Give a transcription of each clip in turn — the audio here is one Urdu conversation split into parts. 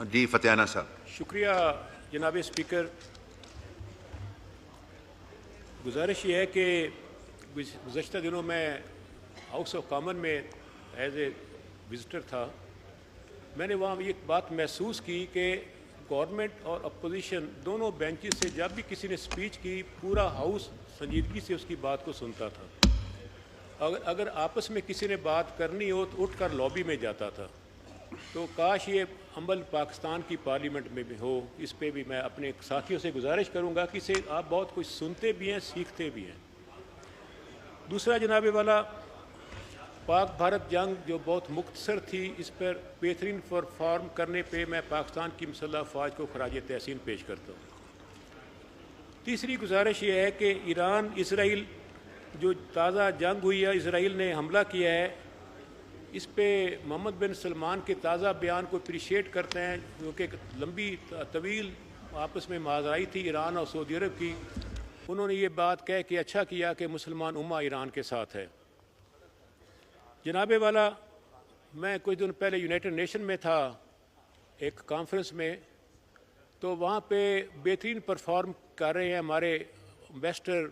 جی فتح صاحب. شکریہ جناب اسپیکر. گزارش یہ ہے کہ گزشتہ دنوں میں ہاؤس آف کامن میں ایز اے وزٹر تھا. میں نے وہاں یہ بات محسوس کی کہ گورنمنٹ اور اپوزیشن دونوں بینچز سے جب بھی کسی نے سپیچ کی پورا ہاؤس سنجیدگی سے اس کی بات کو سنتا تھا. اگر آپس میں کسی نے بات کرنی ہو تو اٹھ کر لابی میں جاتا تھا. تو کاش یہ عمل پاکستان کی پارلیمنٹ میں بھی ہو. اس پہ بھی میں اپنے ساتھیوں سے گزارش کروں گا کہ اسے آپ بہت کچھ سنتے بھی ہیں سیکھتے بھی ہیں. دوسرا جناب والا پاک بھارت جنگ جو بہت مختصر تھی اس پر بہترین پرفارم کرنے پہ میں پاکستان کی مسلح افواج کو خراج تحسین پیش کرتا ہوں. تیسری گزارش یہ ہے کہ ایران اسرائیل جو تازہ جنگ ہوئی ہے اسرائیل نے حملہ کیا ہے اس پہ محمد بن سلمان کے تازہ بیان کو اپریشیٹ کرتے ہیں کیونکہ ایک لمبی طویل آپس میں ماضرائی تھی ایران اور سعودی عرب کی. انہوں نے یہ بات کہہ کہ اچھا کیا کہ مسلمان امہ ایران کے ساتھ ہے. جناب والا میں کچھ دن پہلے یونائٹڈ نیشن میں تھا ایک کانفرنس میں تو وہاں پہ بہترین پرفارم کر رہے ہیں ہمارے امبیسڈر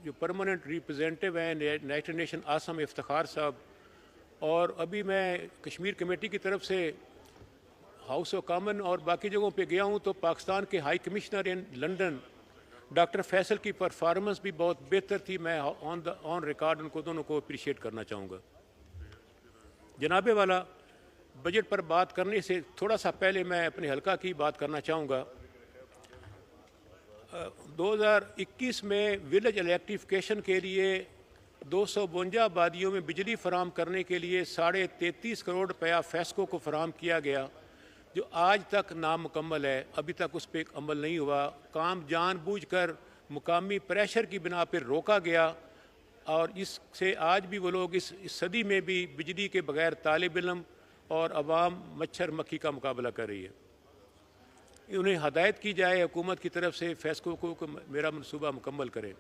جو پرماننٹ ریپرزینٹیو ہیں یونائٹڈ نیشن آسم افتخار صاحب. اور ابھی میں کشمیر کمیٹی کی طرف سے ہاؤس آف کامن اور باقی جگہوں پہ گیا ہوں تو پاکستان کے high commissioner in London doctor Faisal کی پرفارمنس بھی بہت بہتر تھی. میں آن ریکارڈ ان کو دونوں کو اپریشیٹ کرنا چاہوں گا. جناب والا بجٹ پر بات کرنے سے تھوڑا سا پہلے میں اپنے حلقہ کی بات کرنا چاہوں گا. 2021 میں ولیج الیکٹریفیکیشن کے لیے 252 آبادیوں میں بجلی فراہم کرنے کے لیے 33.5 کروڑ روپیہ فیسکو کو فراہم کیا گیا جو آج تک نامکمل ہے. ابھی تک اس پہ عمل نہیں ہوا. کام جان بوجھ کر مقامی پریشر کی بنا پر روکا گیا اور اس سے آج بھی وہ لوگ اس صدی میں بھی بجلی کے بغیر طالب علم اور عوام مچھر مکھی کا مقابلہ کر رہی ہے. انہیں ہدایت کی جائے حکومت کی طرف سے فیسکو کو میرا منصوبہ مکمل کرے.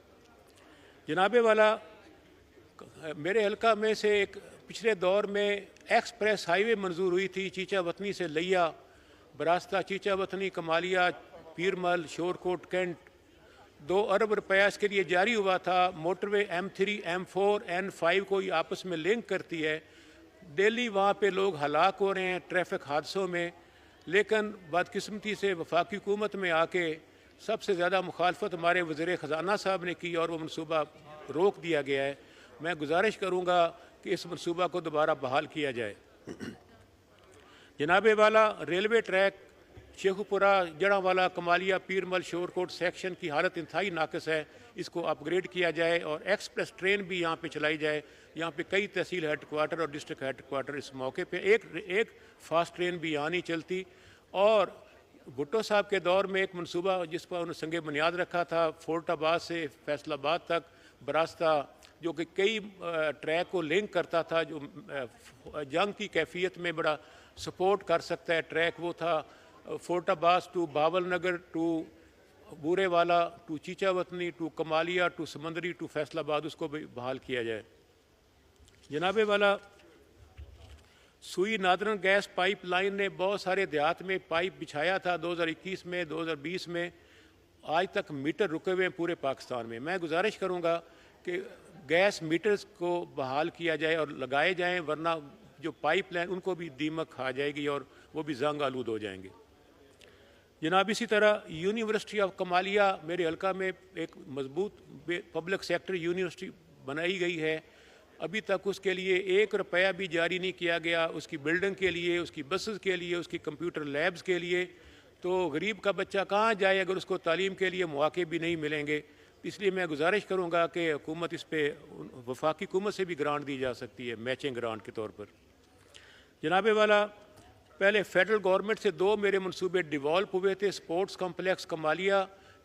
جناب والا میرے حلقہ میں سے ایک پچھلے دور میں ایکسپریس ہائی وے منظور ہوئی تھی چیچا وطنی سے لیا براستہ چیچا وطنی کمالیہ پیرمل شورکوٹ کینٹ 2 ارب روپیہ اس کے لیے جاری ہوا تھا. موٹر وے M3 M4 N5 کو یہ آپس میں لنک کرتی ہے. ڈیلی وہاں پہ لوگ ہلاک ہو رہے ہیں ٹریفک حادثوں میں. لیکن بدقسمتی سے وفاقی حکومت میں آ کے سب سے زیادہ مخالفت ہمارے وزیر خزانہ صاحب نے کی اور وہ منصوبہ روک دیا گیا ہے. میں گزارش کروں گا کہ اس منصوبہ کو دوبارہ بحال کیا جائے. جناب والا railway track Sheikhupura Jaranwala Kamalia Pirmahal Shorkot section کی حالت انتہائی ناقص ہے. اس کو اپ گریڈ کیا جائے اور ایکسپریس ٹرین بھی یہاں پہ چلائی جائے. یہاں پہ کئی تحصیل ہیڈ کوارٹر اور ڈسٹرکٹ ہیڈ کوارٹر اس موقع پہ ایک فاسٹ ٹرین بھی یہاں نہیں چلتی. اور بھٹو صاحب کے دور میں ایک منصوبہ جس پر انہوں نے سنگ بنیاد رکھا تھا فورٹ آباد سے فیصل آباد تک براستہ جو کہ کئی ٹریک کو لنک کرتا تھا جو جنگ کی کیفیت میں بڑا سپورٹ کر سکتا ہے ٹریک. وہ تھا فورٹ آباد ٹو باول نگر ٹو بورے والا ٹو چیچا وطنی ٹو کمالیہ ٹو سمندری ٹو فیصل آباد. اس کو بھی بحال کیا جائے. جناب والا سوئی نادرن گیس پائپ لائن نے بہت سارے دیہات میں پائپ بچھایا تھا 2021 میں 2020 میں. آج تک میٹر رکے ہوئے ہیں پورے پاکستان میں. میں گزارش کروں گا کہ گیس میٹرز کو بحال کیا جائے اور لگائے جائیں ورنہ جو پائپ لائن ان کو بھی دیمک کھا جائے گی اور وہ بھی زنگ آلود ہو جائیں گے. جناب اسی طرح یونیورسٹی آف کمالیہ میرے حلقہ میں ایک مضبوط پبلک سیکٹر یونیورسٹی بنائی گئی ہے. ابھی تک اس کے لیے 1 روپیہ بھی جاری نہیں کیا گیا. اس کی بلڈنگ کے لیے اس کی بسز کے لیے اس کی کمپیوٹر لیبز کے لیے. تو غریب کا بچہ کہاں جائے اگر اس کو تعلیم کے لیے مواقع بھی نہیں ملیں گے. اس لیے میں گزارش کروں گا کہ حکومت اس پہ وفاقی حکومت سے بھی گرانٹ دی جا سکتی ہے میچنگ گرانٹ کے طور پر. جناب والا پہلے فیڈرل گورنمنٹ سے 2 میرے منصوبے ڈیولپ ہوئے تھے. سپورٹس کمپلیکس کمالیہ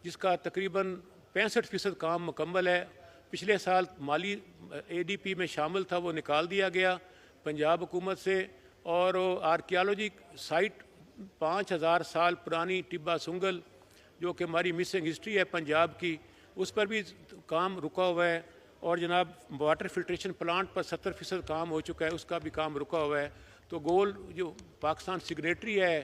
جس کا تقریباً 65% کام مکمل ہے. پچھلے سال مالی ADP میں شامل تھا وہ نکال دیا گیا پنجاب حکومت سے. اور آرکیالوجی سائٹ 5000 سال پرانی ٹبا سنگل جو کہ ہماری مسنگ ہسٹری ہے پنجاب کی اس پر بھی کام رکا ہوا ہے. اور جناب واٹر فلٹریشن پلانٹ پر 70% کام ہو چکا ہے اس کا بھی کام رکا ہوا ہے. تو گول جو پاکستان سگنیٹری ہے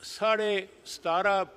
17.5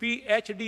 PhD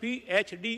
PhD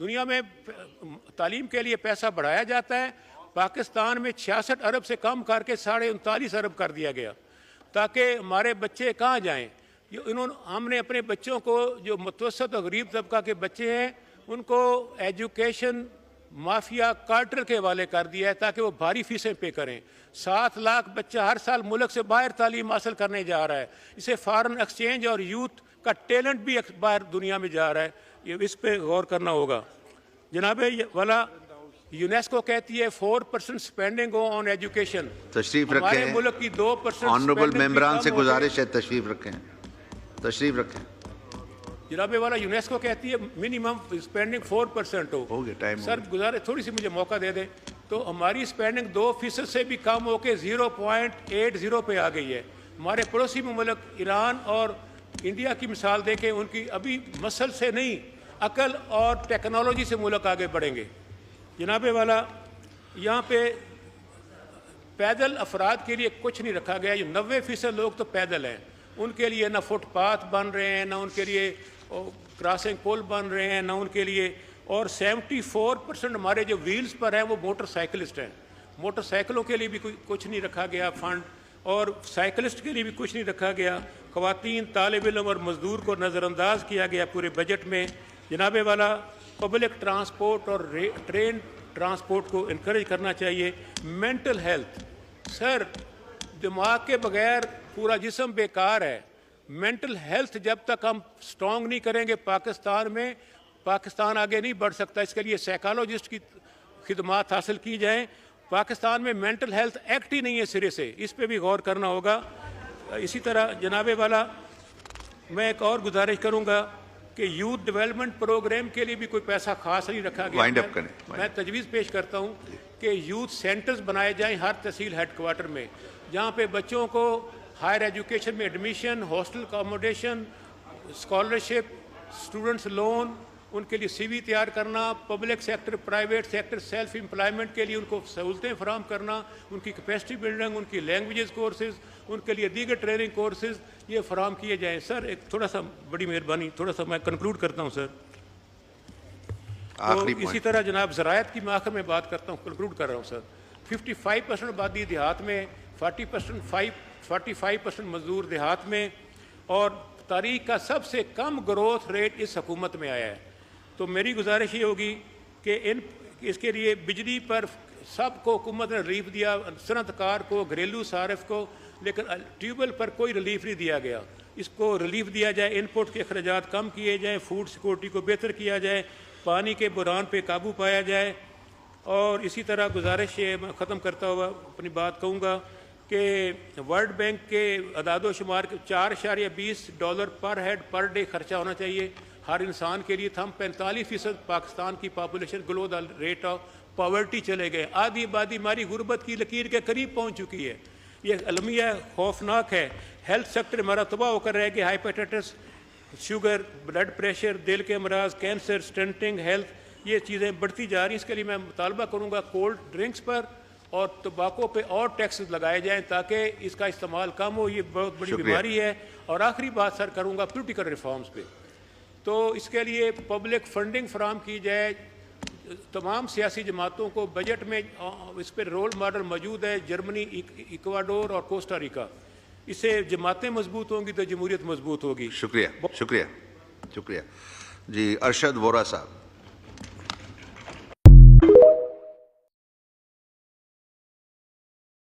دنیا میں تعلیم کے لیے پیسہ بڑھایا جاتا ہے، پاکستان میں 66 ارب سے کم کر کے 39.5 ارب کر دیا گیا تاکہ ہمارے بچے کہاں جائیں. ہم نے اپنے بچوں کو جو متوسط اور غریب طبقہ کے بچے ہیں ان کو ایجوکیشن مافیا کارٹر کے حوالے کر دیا ہے تاکہ وہ بھاری فیسیں پے کریں. 7 لاکھ بچہ ہر سال ملک سے باہر تعلیم حاصل کرنے جا رہا ہے. اسے فارن ایکسچینج اور یوتھ کا ٹیلنٹ بھی باہر دنیا میں جا رہا ہے. یہ اس پہ غور کرنا ہوگا. جناب والا یونیسکو کہتی ہے 4% اسپینڈنگ آن ایجوکیشن. تشریف ہمارے رکھیں. ملک کی 2% آنریبل ممبران سے گزارش ہے تشریف رکھیں. تشریف رکھیں. جناب والا یونیسکو کہتی ہے منیمم اسپینڈنگ 4% ہو. سر گزارش تھوڑی سی مجھے موقع دے دیں. تو ہماری اسپینڈنگ 2% سے بھی کم ہو کے 0.80 پہ آ گئی ہے. ہمارے پڑوسی ممالک ایران اور انڈیا کی مثال دیکھیں، ان کی ابھی مسل سے نہیں عقل اور ٹیکنالوجی سے ملک آگے بڑھیں گے. جناب والا یہاں پہ پیدل افراد کے لیے کچھ نہیں رکھا گیا. یہ 90% لوگ تو پیدل ہیں، ان کے لیے نہ فٹ پاتھ بن رہے ہیں، نہ ان کے لیے کراسنگ پول بن رہے ہیں، نہ ان کے لیے. اور 74% ہمارے جو ویلز پر ہیں وہ موٹر سائیکلسٹ ہیں. موٹر سائیکلوں کے لیے بھی کچھ نہیں رکھا گیا فنڈ، اور سائیکلسٹ کے لیے بھی کچھ نہیں رکھا گیا. خواتین، طالب علم اور مزدور کو نظر انداز کیا گیا پورے بجٹ میں. جناب والا پبلک ٹرانسپورٹ اور ٹرین ٹرانسپورٹ کو انکریج کرنا چاہیے. مینٹل ہیلتھ، سر دماغ کے بغیر پورا جسم بیکار ہے. مینٹل ہیلتھ جب تک ہم سٹرونگ نہیں کریں گے پاکستان میں، پاکستان آگے نہیں بڑھ سکتا. اس کے لیے سائیکالوجسٹ کی خدمات حاصل کی جائیں. پاکستان میں مینٹل ہیلتھ ایکٹ ہی نہیں ہے سرے سے، اس پہ بھی غور کرنا ہوگا. اسی طرح جناب والا میں ایک اور گزارش کروں گا کہ یوتھ ڈیولپمنٹ پروگرام کے لیے بھی کوئی پیسہ خاص نہیں رکھا گیا. میں تجویز پیش کرتا ہوں کہ یوتھ سینٹرز بنائے جائیں ہر تحصیل ہیڈ کوارٹر میں، جہاں پہ بچوں کو ہائر ایجوکیشن میں admission, hostel accommodation, scholarship, students loan, ان کے لیے سی وی تیار کرنا، public sector, private sector, self employment کے لیے ان کو سہولتیں فراہم کرنا، ان کی کیپیسٹی بلڈنگ، ان کی لینگویجز کورسز، ان کے لیے دیگر ٹریننگ کورسز یہ فراہم کیے جائیں. سر ایک تھوڑا سا بڑی مہربانی، تھوڑا سا میں کنکلوڈ کرتا ہوں سر. تو اسی طرح جناب زراعت کی میں آخر میں بات کرتا ہوں، کنکلوڈ کر رہا ہوں سر. 55% آبادی دیہات میں، 45% مزدور دیہات میں، اور تاریخ کا سب سے کم گروتھ ریٹ اس حکومت میں آیا ہے. تو میری گزارش یہ ہوگی کہ اس کے لیے بجلی پر سب کو حکومت نے ریلیف دیا، صنعت کار کو، گھریلو صارف کو، لیکن ٹیوب ویل پر کوئی ریلیف نہیں دیا گیا. اس کو ریلیف دیا جائے، انپوٹ کے اخراجات کم کیے جائیں، فوڈ سیکورٹی کو بہتر کیا جائے، پانی کے بحران پہ قابو پایا جائے. اور اسی طرح گزارش ہے، میں ختم کرتا ہوا اپنی بات کہوں گا کہ ورلڈ بینک کے اعداد و شمار کے $4.20 پر ہیڈ پر ڈے خرچہ ہونا چاہیے ہر انسان کے لیے. ہم 45% پاکستان کی population below the rate of poverty چلے گئے. آدھی آبادی ہماری غربت کی لکیر کے قریب پہنچ چکی ہے. یہ المیہ خوفناک ہے. ہیلتھ سیکٹر ہمارا تباہ ہو کر رہ گیا. ہائپیٹائٹس، شوگر، بلڈ پریشر، دل کے امراض، کینسر، سٹنٹنگ، ہیلتھ، یہ چیزیں بڑھتی جا رہی ہیں. اس کے لیے میں مطالبہ کروں گا کولڈ ڈرنکس پر اور ٹباکو پہ اور ٹیکسز لگائے جائیں تاکہ اس کا استعمال کم ہو. یہ بہت بڑی بیماری ہے. اور آخری بات سر کروں گا پولیٹیکل ریفارمز پہ. تو اس کے لیے پبلک فنڈنگ فراہم کی جائے. تمام سیاسی جماعتوں کو بجٹ میں اس پہ رول ماڈل موجود ہے، جرمنی، ایکواڈور اور کوسٹا ریکا. اس سے جماعتیں مضبوط ہوں گی تو جمہوریت مضبوط ہوگی. شکریہ. جی ارشد وورا صاحب.